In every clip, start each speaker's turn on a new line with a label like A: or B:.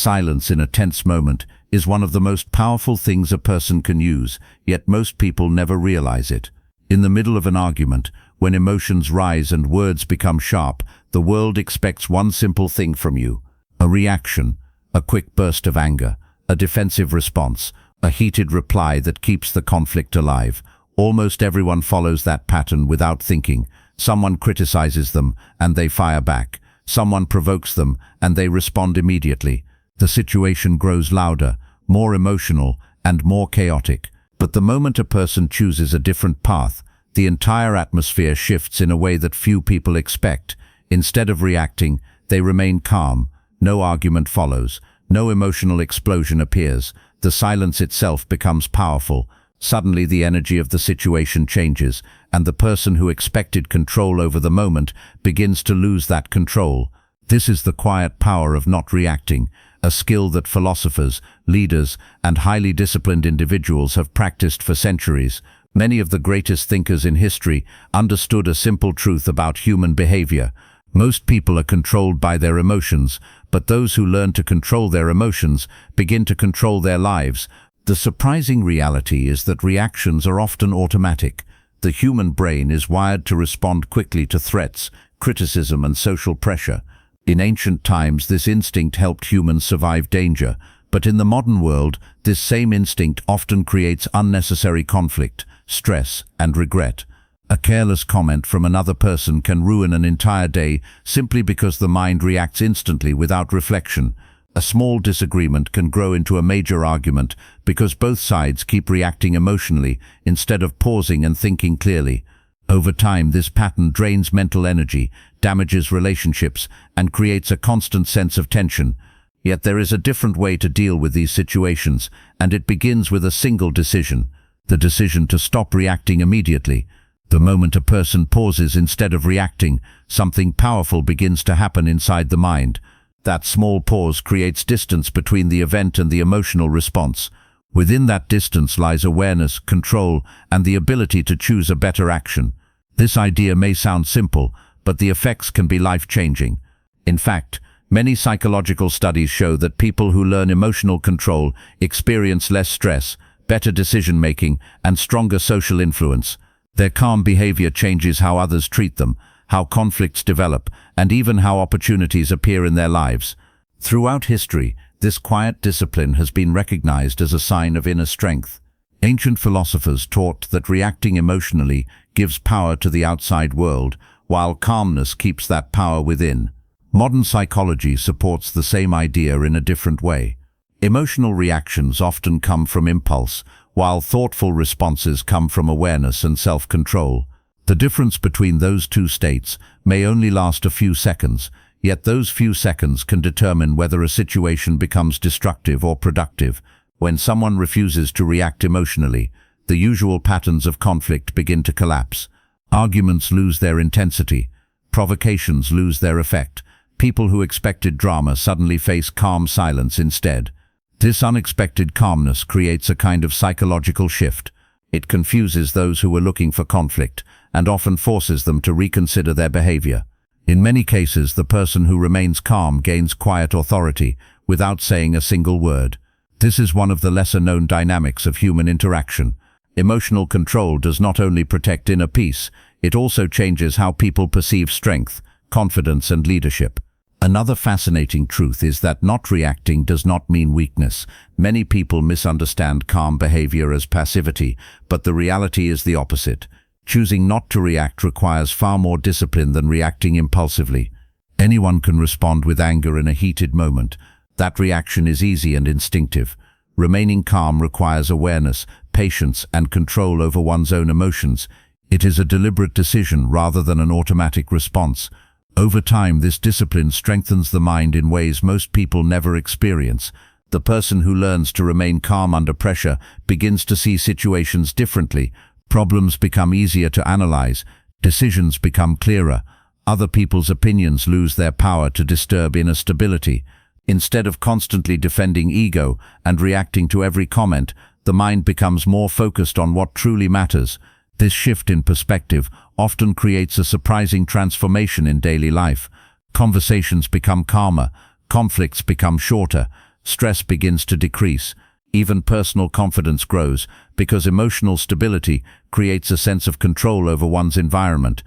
A: Silence in a tense moment is one of the most powerful things a person can use, yet most people never realize it. In the middle of an argument, when emotions rise and words become sharp, the world expects one simple thing from you: a reaction, a quick burst of anger, a defensive response, a heated reply that keeps the conflict alive. Almost everyone follows that pattern without thinking. Someone criticizes them and they fire back. Someone provokes them and they respond immediately. The situation grows louder, more emotional, and more chaotic. But the moment a person chooses a different path, the entire atmosphere shifts in a way that few people expect. Instead of reacting, they remain calm. No argument follows. No emotional explosion appears. The silence itself becomes powerful. Suddenly the energy of the situation changes, and the person who expected control over the moment begins to lose that control. This is the quiet power of not reacting, a skill that philosophers, leaders, and highly disciplined individuals have practiced for centuries. Many of the greatest thinkers in history understood a simple truth about human behavior. Most people are controlled by their emotions, but those who learn to control their emotions begin to control their lives. The surprising reality is that reactions are often automatic. The human brain is wired to respond quickly to threats, criticism, and social pressure. In ancient times, this instinct helped humans survive danger, but in the modern world, this same instinct often creates unnecessary conflict, stress, and regret. A careless comment from another person can ruin an entire day simply because the mind reacts instantly without reflection. A small disagreement can grow into a major argument because both sides keep reacting emotionally instead of pausing and thinking clearly. Over time, this pattern drains mental energy, damages relationships, and creates a constant sense of tension. Yet there is a different way to deal with these situations, and it begins with a single decision: the decision to stop reacting immediately. The moment a person pauses instead of reacting, something powerful begins to happen inside the mind. That small pause creates distance between the event and the emotional response. Within that distance lies awareness, control, and the ability to choose a better action. This idea may sound simple, but the effects can be life-changing. In fact, many psychological studies show that people who learn emotional control experience less stress, better decision-making, and stronger social influence. Their calm behavior changes how others treat them, how conflicts develop, and even how opportunities appear in their lives. Throughout history, this quiet discipline has been recognized as a sign of inner strength. Ancient philosophers taught that reacting emotionally gives power to the outside world, while calmness keeps that power within. Modern psychology supports the same idea in a different way. Emotional reactions often come from impulse, while thoughtful responses come from awareness and self-control. The difference between those two states may only last a few seconds, yet those few seconds can determine whether a situation becomes destructive or productive. When someone refuses to react emotionally, the usual patterns of conflict begin to collapse. Arguments lose their intensity. Provocations lose their effect. People who expected drama suddenly face calm silence instead. This unexpected calmness creates a kind of psychological shift. It confuses those who were looking for conflict and often forces them to reconsider their behavior. In many cases, the person who remains calm gains quiet authority without saying a single word. This is one of the lesser-known dynamics of human interaction. Emotional control does not only protect inner peace, it also changes how people perceive strength, confidence, and leadership. Another fascinating truth is that not reacting does not mean weakness. Many people misunderstand calm behavior as passivity, but the reality is the opposite. Choosing not to react requires far more discipline than reacting impulsively. Anyone can respond with anger in a heated moment. That reaction is easy and instinctive. Remaining calm requires awareness, patience, and control over one's own emotions. It is a deliberate decision rather than an automatic response. Over time, this discipline strengthens the mind in ways most people never experience. The person who learns to remain calm under pressure begins to see situations differently. Problems become easier to analyze. Decisions become clearer. Other people's opinions lose their power to disturb inner stability. Instead of constantly defending ego and reacting to every comment, the mind becomes more focused on what truly matters. This shift in perspective often creates a surprising transformation in daily life. Conversations become calmer, conflicts become shorter, stress begins to decrease. Even personal confidence grows, because emotional stability creates a sense of control over one's environment.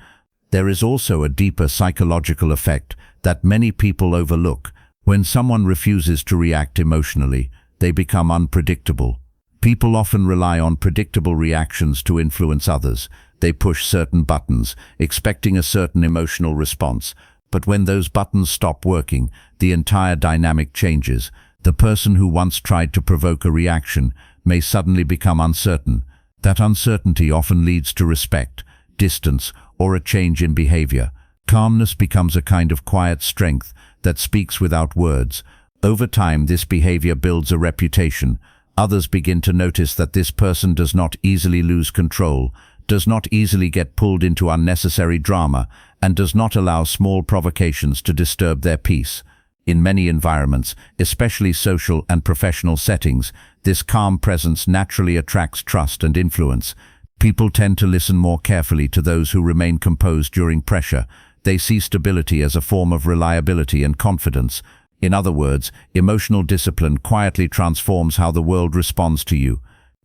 A: There is also a deeper psychological effect that many people overlook. When someone refuses to react emotionally, they become unpredictable. People often rely on predictable reactions to influence others. They push certain buttons, expecting a certain emotional response. But when those buttons stop working, the entire dynamic changes. The person who once tried to provoke a reaction may suddenly become uncertain. That uncertainty often leads to respect, distance, or a change in behavior. Calmness becomes a kind of quiet strength that speaks without words. Over time, this behavior builds a reputation. Others begin to notice that this person does not easily lose control, does not easily get pulled into unnecessary drama, and does not allow small provocations to disturb their peace. In many environments, especially social and professional settings, this calm presence naturally attracts trust and influence. People tend to listen more carefully to those who remain composed during pressure. They see stability as a form of reliability and confidence. In other words, emotional discipline quietly transforms how the world responds to you.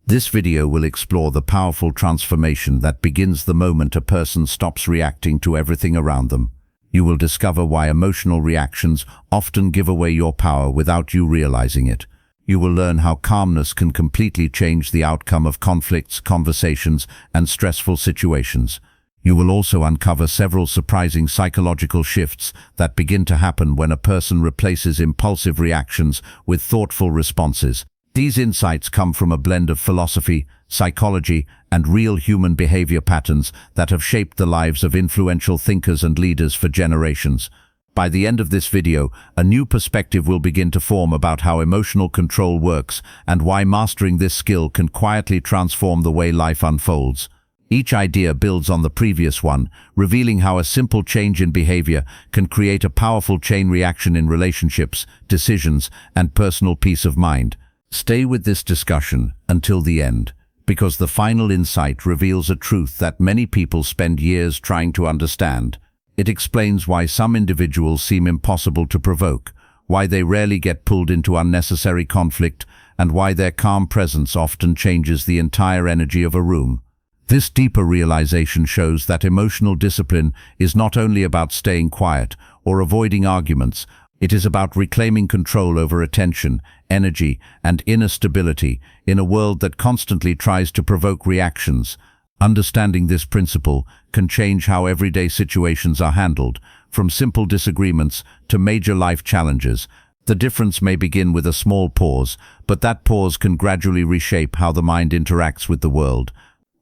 A: This video will explore the powerful transformation that begins the moment a person stops reacting to everything around them. You will discover why emotional reactions often give away your power without you realizing it. You will learn how calmness can completely change the outcome of conflicts, conversations, and stressful situations. You will also uncover several surprising psychological shifts that begin to happen when a person replaces impulsive reactions with thoughtful responses. These insights come from a blend of philosophy, psychology, and real human behavior patterns that have shaped the lives of influential thinkers and leaders for generations. By the end of this video, a new perspective will begin to form about how emotional control works and why mastering this skill can quietly transform the way life unfolds. Each idea builds on the previous one, revealing how a simple change in behavior can create a powerful chain reaction in relationships, decisions, and personal peace of mind. Stay with this discussion until the end, because the final insight reveals a truth that many people spend years trying to understand. It explains why some individuals seem impossible to provoke, why they rarely get pulled into unnecessary conflict, and why their calm presence often changes the entire energy of a room. This deeper realization shows that emotional discipline is not only about staying quiet or avoiding arguments. It is about reclaiming control over attention, energy, and inner stability in a world that constantly tries to provoke reactions. Understanding this principle can change how everyday situations are handled, from simple disagreements to major life challenges. The difference may begin with a small pause, but that pause can gradually reshape how the mind interacts with the world.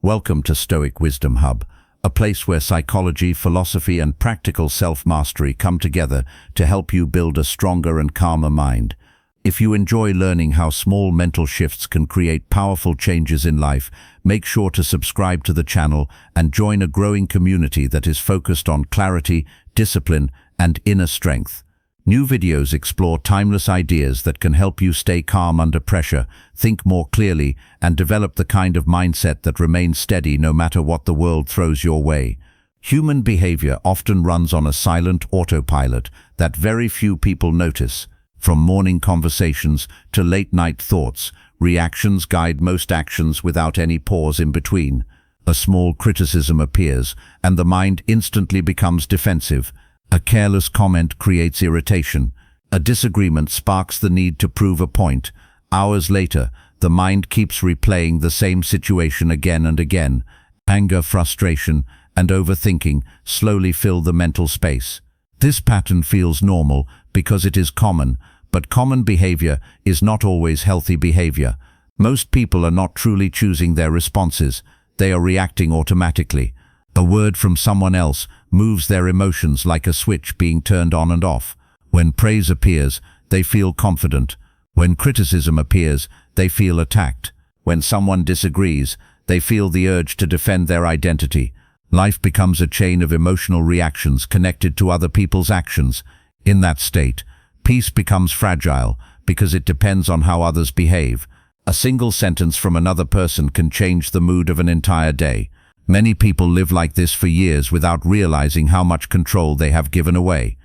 A: Welcome to Stoic Wisdom Hub, a place where psychology, philosophy, and practical self-mastery come together to help you build a stronger and calmer mind. If you enjoy learning how small mental shifts can create powerful changes in life, make sure to subscribe to the channel and join a growing community that is focused on clarity, discipline, and inner strength. New videos explore timeless ideas that can help you stay calm under pressure, think more clearly, and develop the kind of mindset that remains steady no matter what the world throws your way. Human behavior often runs on a silent autopilot that very few people notice. From morning conversations to late-night thoughts, reactions guide most actions without any pause in between. A small criticism appears, and the mind instantly becomes defensive. A careless comment creates irritation. A disagreement sparks the need to prove a point. Hours later, the mind keeps replaying the same situation again and again. Anger, frustration, and overthinking slowly fill the mental space. This pattern feels normal because it is common, but common behavior is not always healthy behavior. Most people are not truly choosing their responses. They are reacting automatically. A word from someone else moves their emotions like a switch being turned on and off. When praise appears, they feel confident. When criticism appears, they feel attacked. When someone disagrees, they feel the urge to defend their identity. Life becomes a chain of emotional reactions connected to other people's actions. In that state, peace becomes fragile because it depends on how others behave. A single sentence from another person can change the mood of an entire day. Many people live like this for years without realizing how much control they have given away.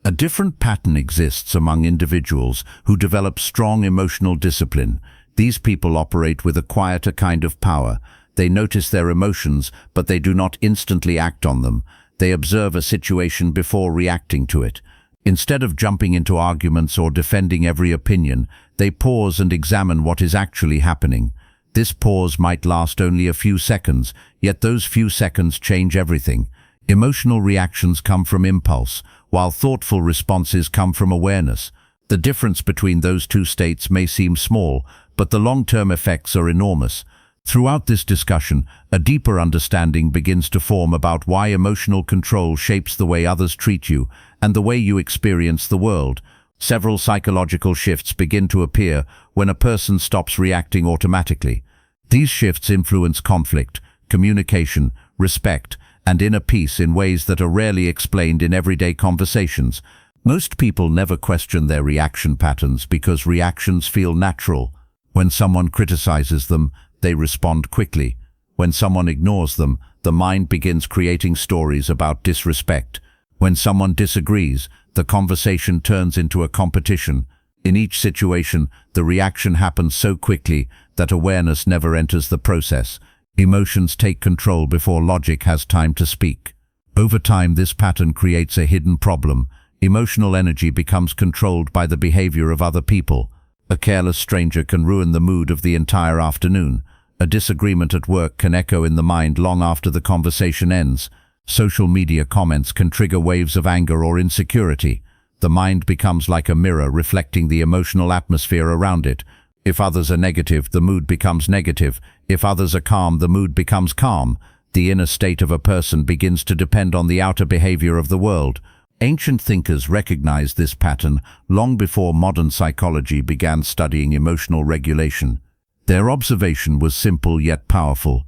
A: A different pattern exists among individuals who develop strong emotional discipline. These people operate with a quieter kind of power. They notice their emotions, but they do not instantly act on them. They observe a situation before reacting to it. Instead of jumping into arguments or defending every opinion, they pause and examine what is actually happening. This pause might last only a few seconds, yet those few seconds change everything. Emotional reactions come from impulse, while thoughtful responses come from awareness. The difference between those two states may seem small, but the long-term effects are enormous. Throughout this discussion, a deeper understanding begins to form about why emotional control shapes the way others treat you and the way you experience the world. Several psychological shifts begin to appear when a person stops reacting automatically. These shifts influence conflict, communication, respect, and inner peace in ways that are rarely explained in everyday conversations. Most people never question their reaction patterns because reactions feel natural. When someone criticizes them, they respond quickly. When someone ignores them, the mind begins creating stories about disrespect. When someone disagrees, the conversation turns into a competition. In each situation, the reaction happens so quickly that awareness never enters the process. Emotions take control before logic has time to speak. Over time, this pattern creates a hidden problem. Emotional energy becomes controlled by the behavior of other people. A careless stranger can ruin the mood of the entire afternoon. A disagreement at work can echo in the mind long after the conversation ends. Social media comments can trigger waves of anger or insecurity. The mind becomes like a mirror reflecting the emotional atmosphere around it. If others are negative, the mood becomes negative. If others are calm, the mood becomes calm. The inner state of a person begins to depend on the outer behavior of the world. Ancient thinkers recognized this pattern long before modern psychology began studying emotional regulation. Their observation was simple yet powerful.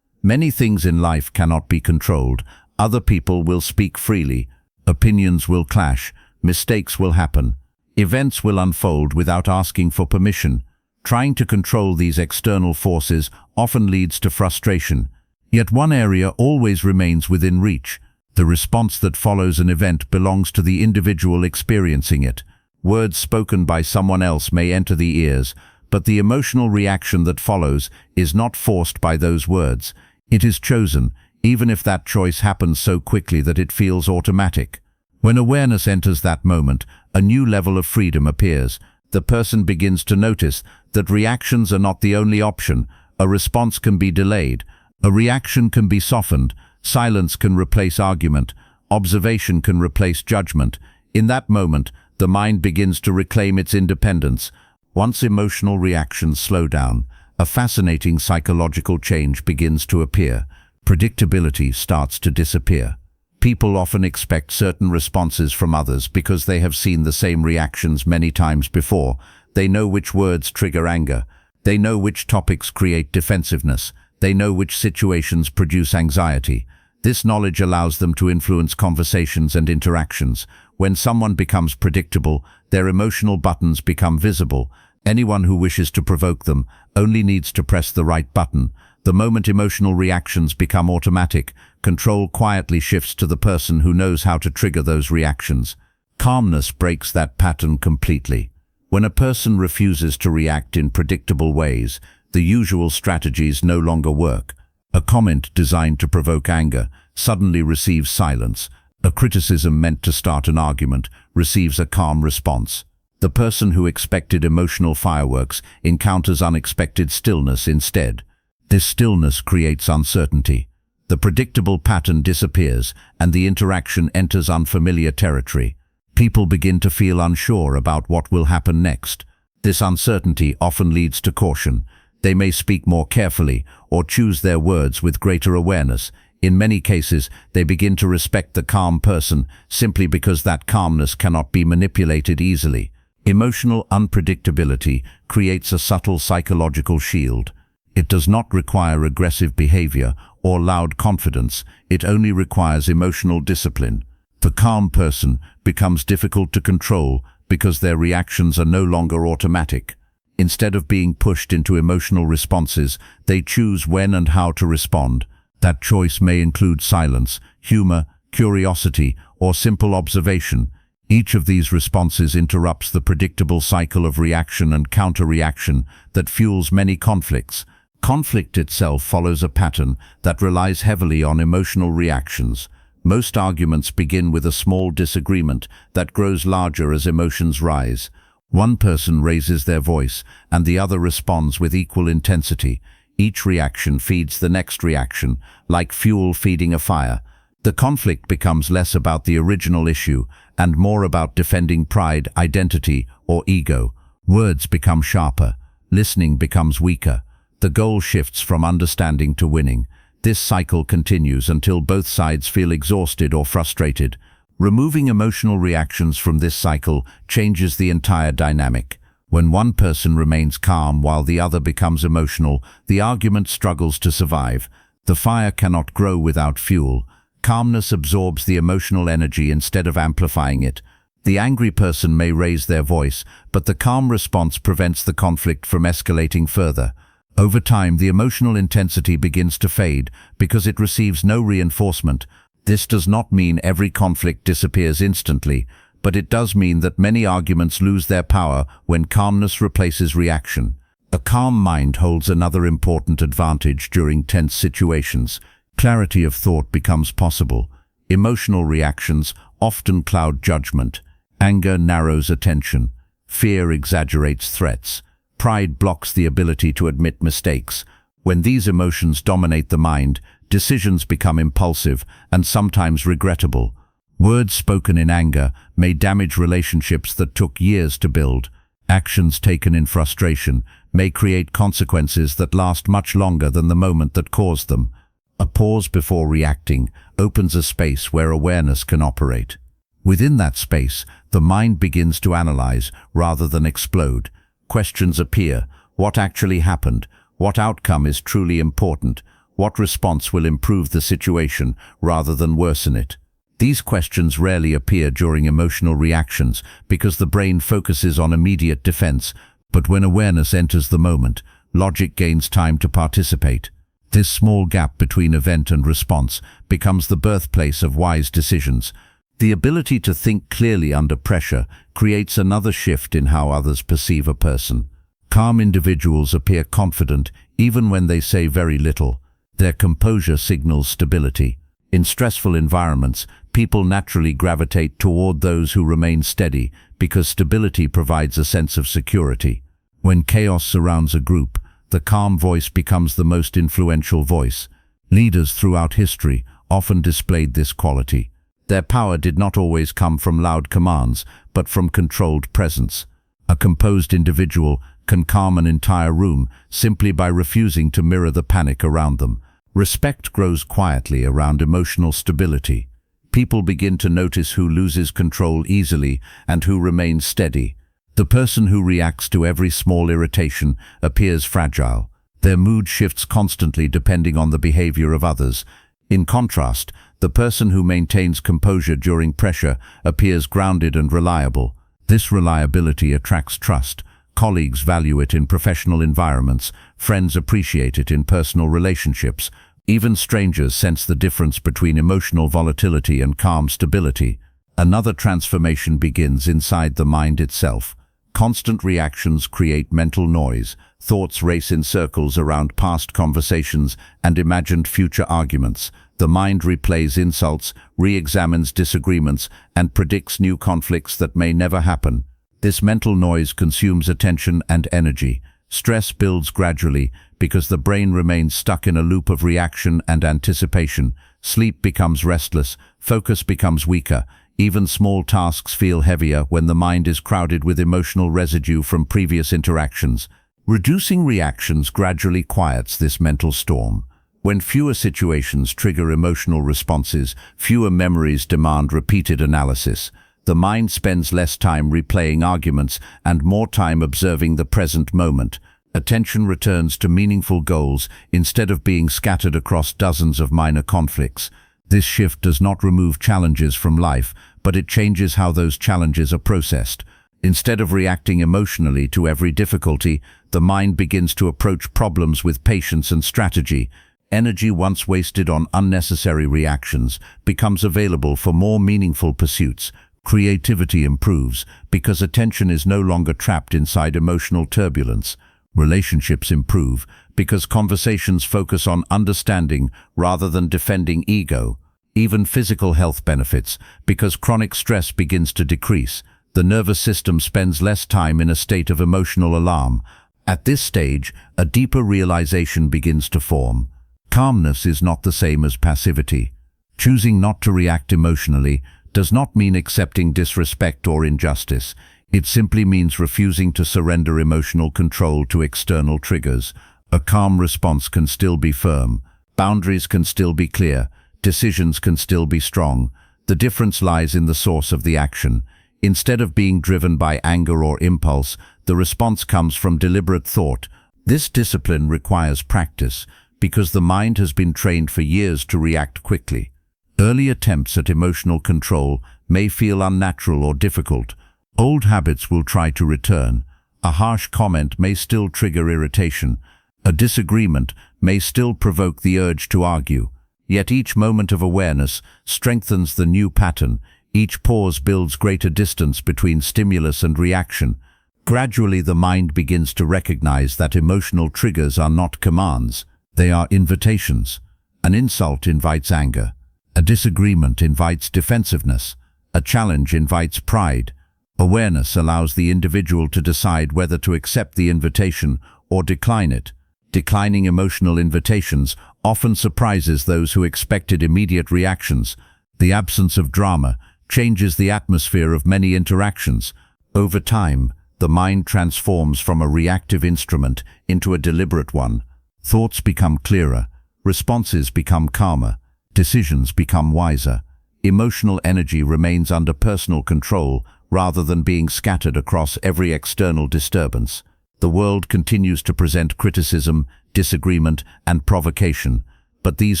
A: Many things in life cannot be controlled. Other people will speak freely. Opinions will clash. Mistakes will happen. Events will unfold without asking for permission. Trying to control these external forces often leads to frustration. Yet one area always remains within reach. The response that follows an event belongs to the individual experiencing it. Words spoken by someone else may enter the ears, but the emotional reaction that follows is not forced by those words. It is chosen, even if that choice happens so quickly that it feels automatic. When awareness enters that moment, a new level of freedom appears. The person begins to notice that reactions are not the only option. A response can be delayed. A reaction can be softened. Silence can replace argument. Observation can replace judgment. In that moment, the mind begins to reclaim its independence. Once emotional reactions slow down, a fascinating psychological change begins to appear. Predictability starts to disappear. People often expect certain responses from others because they have seen the same reactions many times before. They know which words trigger anger. They know which topics create defensiveness. They know which situations produce anxiety. This knowledge allows them to influence conversations and interactions. When someone becomes predictable, their emotional buttons become visible. Anyone who wishes to provoke them only needs to press the right button. The moment emotional reactions become automatic, control quietly shifts to the person who knows how to trigger those reactions. Calmness breaks that pattern completely. When a person refuses to react in predictable ways, the usual strategies no longer work. A comment designed to provoke anger suddenly receives silence. A criticism meant to start an argument receives a calm response. The person who expected emotional fireworks encounters unexpected stillness instead. This stillness creates uncertainty. The predictable pattern disappears, and the interaction enters unfamiliar territory. People begin to feel unsure about what will happen next. This uncertainty often leads to caution. They may speak more carefully or choose their words with greater awareness. In many cases, they begin to respect the calm person simply because that calmness cannot be manipulated easily. Emotional unpredictability creates a subtle psychological shield. It does not require aggressive behavior or loud confidence. It only requires emotional discipline. The calm person becomes difficult to control because their reactions are no longer automatic. Instead of being pushed into emotional responses, they choose when and how to respond. That choice may include silence, humor, curiosity, or simple observation. Each of these responses interrupts the predictable cycle of reaction and counter-reaction that fuels many conflicts. Conflict itself follows a pattern that relies heavily on emotional reactions. Most arguments begin with a small disagreement that grows larger as emotions rise. One person raises their voice, and the other responds with equal intensity. Each reaction feeds the next reaction, like fuel feeding a fire. The conflict becomes less about the original issue and more about defending pride, identity, or ego. Words become sharper. Listening becomes weaker. The goal shifts from understanding to winning. This cycle continues until both sides feel exhausted or frustrated. Removing emotional reactions from this cycle changes the entire dynamic. When one person remains calm while the other becomes emotional, the argument struggles to survive. The fire cannot grow without fuel. Calmness absorbs the emotional energy instead of amplifying it. The angry person may raise their voice, but the calm response prevents the conflict from escalating further. Over time, the emotional intensity begins to fade because it receives no reinforcement. This does not mean every conflict disappears instantly, but it does mean that many arguments lose their power when calmness replaces reaction. A calm mind holds another important advantage during tense situations. Clarity of thought becomes possible. Emotional reactions often cloud judgment. Anger narrows attention. Fear exaggerates threats. Pride blocks the ability to admit mistakes. When these emotions dominate the mind, decisions become impulsive and sometimes regrettable. Words spoken in anger may damage relationships that took years to build. Actions taken in frustration may create consequences that last much longer than the moment that caused them. A pause before reacting opens a space where awareness can operate. Within that space, the mind begins to analyze rather than explode. Questions appear. What actually happened? What outcome is truly important? What response will improve the situation rather than worsen it? These questions rarely appear during emotional reactions because the brain focuses on immediate defense, but when awareness enters the moment, logic gains time to participate. This small gap between event and response becomes the birthplace of wise decisions. The ability to think clearly under pressure creates another shift in how others perceive a person. Calm individuals appear confident even when they say very little. Their composure signals stability. In stressful environments, people naturally gravitate toward those who remain steady because stability provides a sense of security. When chaos surrounds a group, the calm voice becomes the most influential voice. Leaders throughout history often displayed this quality. Their power did not always come from loud commands, but from controlled presence. A composed individual can calm an entire room simply by refusing to mirror the panic around them. Respect grows quietly around emotional stability. People begin to notice who loses control easily and who remains steady. The person who reacts to every small irritation appears fragile. Their mood shifts constantly depending on the behavior of others. In contrast, the person who maintains composure during pressure appears grounded and reliable. This reliability attracts trust. Colleagues value it in professional environments. Friends appreciate it in personal relationships. Even strangers sense the difference between emotional volatility and calm stability. Another transformation begins inside the mind itself. Constant reactions create mental noise. Thoughts race in circles around past conversations and imagined future arguments. The mind replays insults, re-examines disagreements, and predicts new conflicts that may never happen. This mental noise consumes attention and energy. Stress builds gradually because the brain remains stuck in a loop of reaction and anticipation. Sleep becomes restless, focus becomes weaker. Even small tasks feel heavier when the mind is crowded with emotional residue from previous interactions. Reducing reactions gradually quiets this mental storm. When fewer situations trigger emotional responses, fewer memories demand repeated analysis. The mind spends less time replaying arguments and more time observing the present moment. Attention returns to meaningful goals instead of being scattered across dozens of minor conflicts. This shift does not remove challenges from life, but it changes how those challenges are processed. Instead of reacting emotionally to every difficulty, the mind begins to approach problems with patience and strategy. Energy once wasted on unnecessary reactions becomes available for more meaningful pursuits. Creativity improves because attention is no longer trapped inside emotional turbulence. Relationships improve because conversations focus on understanding rather than defending ego. Even physical health benefits because chronic stress begins to decrease. The nervous system spends less time in a state of emotional alarm. At this stage, a deeper realization begins to form. Calmness is not the same as passivity. Choosing not to react emotionally does not mean accepting disrespect or injustice. It simply means refusing to surrender emotional control to external triggers. A calm response can still be firm. Boundaries can still be clear. Decisions can still be strong. The difference lies in the source of the action. Instead of being driven by anger or impulse, the response comes from deliberate thought. This discipline requires practice because the mind has been trained for years to react quickly. Early attempts at emotional control may feel unnatural or difficult. Old habits will try to return. A harsh comment may still trigger irritation. A disagreement may still provoke the urge to argue. Yet each moment of awareness strengthens the new pattern. Each pause builds greater distance between stimulus and reaction. Gradually, the mind begins to recognize that emotional triggers are not commands. They are invitations. An insult invites anger. A disagreement invites defensiveness. A challenge invites pride. Awareness allows the individual to decide whether to accept the invitation or decline it. Declining emotional invitations often surprises those who expected immediate reactions. The absence of drama changes the atmosphere of many interactions. Over time, the mind transforms from a reactive instrument into a deliberate one. Thoughts become clearer. Responses become calmer. Decisions become wiser. Emotional energy remains under personal control rather than being scattered across every external disturbance. The world continues to present criticism, disagreement, and provocation, but these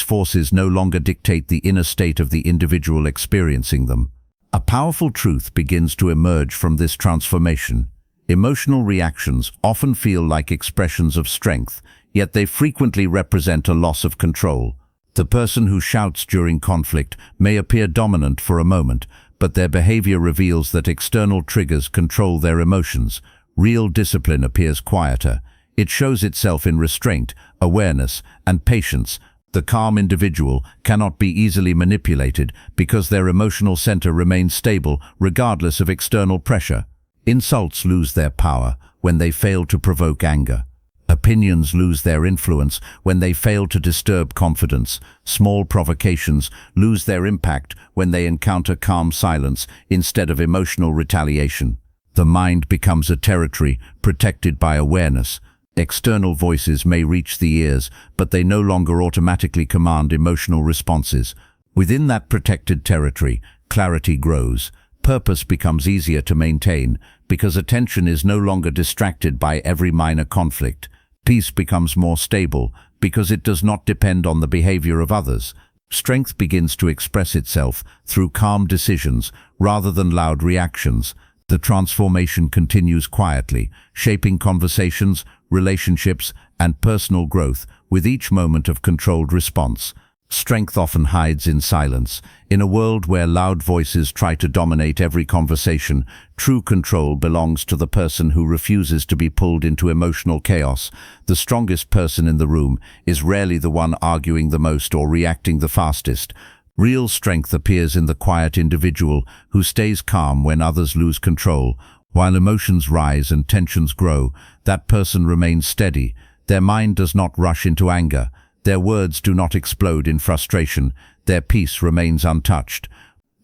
A: forces no longer dictate the inner state of the individual experiencing them. A powerful truth begins to emerge from this transformation. Emotional reactions often feel like expressions of strength, yet they frequently represent a loss of control. The person who shouts during conflict may appear dominant for a moment, but their behavior reveals that external triggers control their emotions. Real discipline appears quieter. It shows itself in restraint, awareness, and patience. The calm individual cannot be easily manipulated because their emotional center remains stable regardless of external pressure. Insults lose their power when they fail to provoke anger. Opinions lose their influence when they fail to disturb confidence. Small provocations lose their impact when they encounter calm silence instead of emotional retaliation. The mind becomes a territory protected by awareness. External voices may reach the ears, but they no longer automatically command emotional responses. Within that protected territory, clarity grows. Purpose becomes easier to maintain because attention is no longer distracted by every minor conflict. Peace becomes more stable because it does not depend on the behavior of others. Strength begins to express itself through calm decisions rather than loud reactions. The transformation continues quietly, shaping conversations, relationships, and personal growth with each moment of controlled response. Strength often hides in silence. In a world where loud voices try to dominate every conversation, true control belongs to the person who refuses to be pulled into emotional chaos. The strongest person in the room is rarely the one arguing the most or reacting the fastest. Real strength appears in the quiet individual who stays calm when others lose control. While emotions rise and tensions grow, that person remains steady. Their mind does not rush into anger. Their words do not explode in frustration. Their peace remains untouched.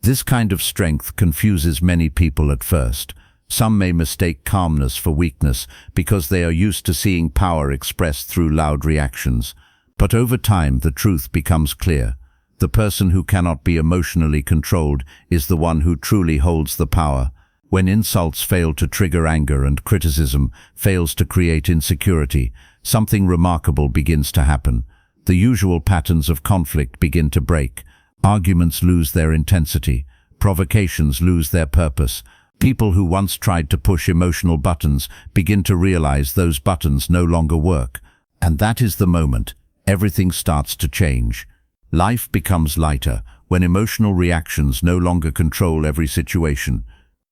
A: This kind of strength confuses many people at first. Some may mistake calmness for weakness because they are used to seeing power expressed through loud reactions. But over time, the truth becomes clear. The person who cannot be emotionally controlled is the one who truly holds the power. When insults fail to trigger anger and criticism fails to create insecurity, something remarkable begins to happen. The usual patterns of conflict begin to break. Arguments lose their intensity. Provocations lose their purpose. People who once tried to push emotional buttons begin to realize those buttons no longer work. And that is the moment everything starts to change. Life becomes lighter when emotional reactions no longer control every situation.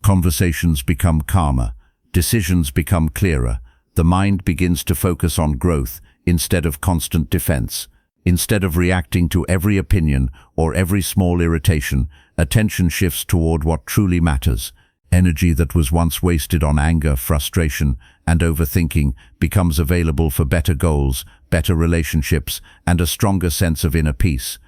A: Conversations become calmer, decisions become clearer, the mind begins to focus on growth instead of constant defense. Instead of reacting to every opinion or every small irritation, attention shifts toward what truly matters. Energy that was once wasted on anger, frustration, and overthinking becomes available for better goals, better relationships, and a stronger sense of inner peace.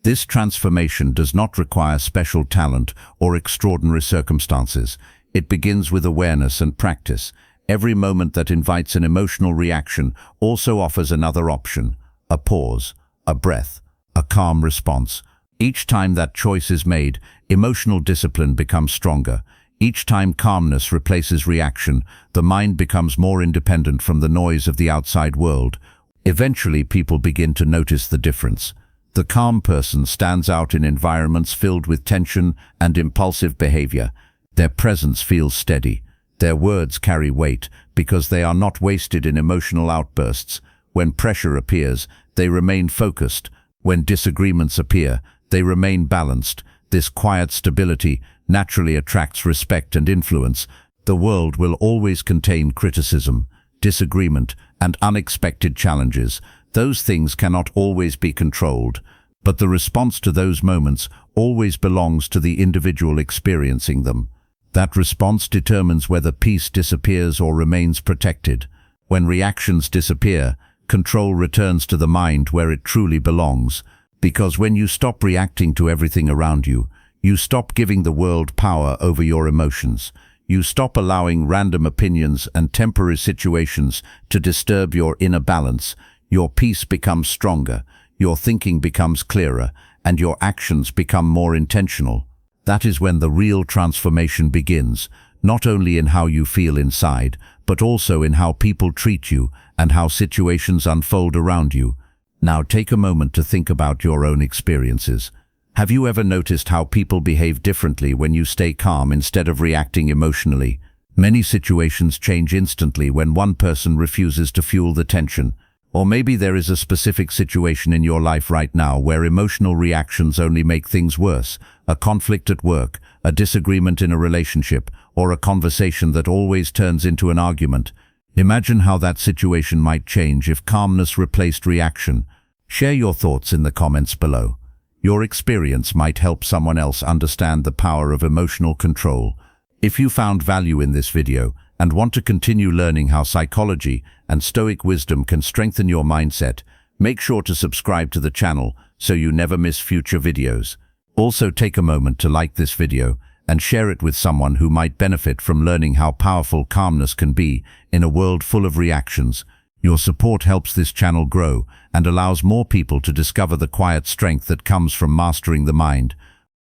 A: This transformation does not require special talent or extraordinary circumstances. It begins with awareness and practice. Every moment that invites an emotional reaction also offers another option: a pause, a breath, a calm response. Each time that choice is made, emotional discipline becomes stronger. Each time calmness replaces reaction, the mind becomes more independent from the noise of the outside world. Eventually, people begin to notice the difference. The calm person stands out in environments filled with tension and impulsive behavior. Their presence feels steady. Their words carry weight because they are not wasted in emotional outbursts. When pressure appears, they remain focused. When disagreements appear, they remain balanced. This quiet stability naturally attracts respect and influence. The world will always contain criticism, disagreement, and unexpected challenges. Those things cannot always be controlled, but the response to those moments always belongs to the individual experiencing them. That response determines whether peace disappears or remains protected. When reactions disappear, control returns to the mind where it truly belongs. Because when you stop reacting to everything around you, you stop giving the world power over your emotions. You stop allowing random opinions and temporary situations to disturb your inner balance. Your peace becomes stronger, your thinking becomes clearer, and your actions become more intentional. That is when the real transformation begins, not only in how you feel inside, but also in how people treat you and how situations unfold around you. Now take a moment to think about your own experiences. Have you ever noticed how people behave differently when you stay calm instead of reacting emotionally? Many situations change instantly when one person refuses to fuel the tension. Or maybe there is a specific situation in your life right now where emotional reactions only make things worse. A conflict at work, a disagreement in a relationship, or a conversation that always turns into an argument. Imagine how that situation might change if calmness replaced reaction. Share your thoughts in the comments below. Your experience might help someone else understand the power of emotional control. If you found value in this video and want to continue learning how psychology and Stoic wisdom can strengthen your mindset, make sure to subscribe to the channel so you never miss future videos. Also take a moment to like this video and share it with someone who might benefit from learning how powerful calmness can be in a world full of reactions. Your support helps this channel grow and allows more people to discover the quiet strength that comes from mastering the mind.